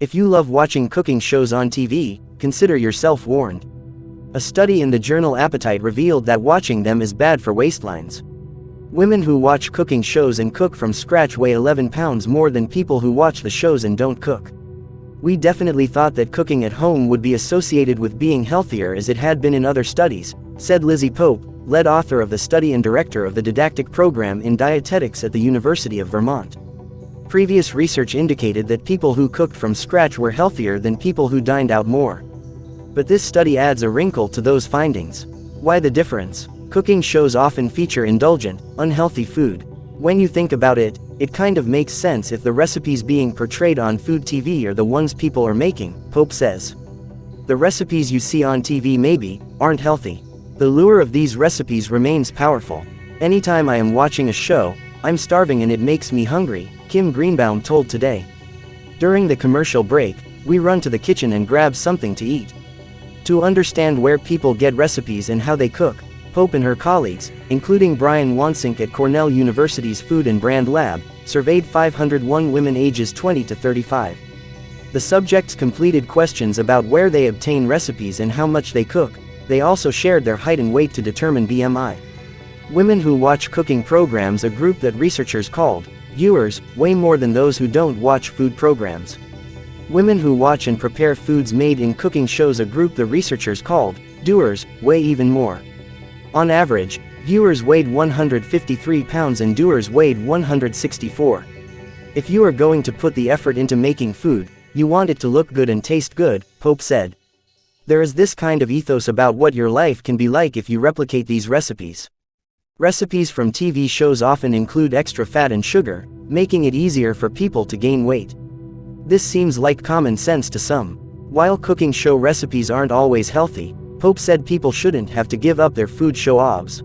If you love watching cooking shows on TV, consider yourself warned. A study in the journal Appetite revealed that watching them is bad for waistlines. Women who watch cooking shows and cook from scratch weigh 11 pounds more than people who watch the shows and don't cook. We definitely thought that cooking at home would be associated with being healthier as it had been in other studies, said Lizzie Pope, lead author of the study and director of the didactic program in dietetics at the University of Vermont. Previous research indicated that people who cooked from scratch were healthier than people who dined out more. But this study adds a wrinkle to those findings. Why the difference? Cooking shows often feature indulgent, unhealthy food. When you think about it, it kind of makes sense if the recipes being portrayed on food TV are the ones people are making, Pope says. The recipes you see on TV maybe aren't healthy. The lure of these recipes remains powerful. Anytime I am watching a show, I'm starving and it makes me hungry, Kim Greenbaum told Today. During the commercial break, we run to the kitchen and grab something to eat. To understand where people get recipes and how they cook, Pope and her colleagues, including Brian Wansink at Cornell University's Food and Brand Lab, surveyed 501 women ages 20 to 35. The subjects completed questions about where they obtain recipes and how much they cook. They also shared their height and weight to determine BMI. Women who watch cooking programs, a group that researchers called viewers, weigh more than those who don't watch food programs. Women who watch and prepare foods made in cooking shows, a group the researchers called doers, weigh even more. On average, viewers weighed 153 pounds and doers weighed 164. If you are going to put the effort into making food, you want it to look good and taste good, Pope said. There is this kind of ethos about what your life can be like if you replicate these recipes. Recipes from TV shows often include extra fat and sugar, making it easier for people to gain weight. This seems like common sense to some. While cooking show recipes aren't always healthy, Pope said people shouldn't have to give up their food show-offs.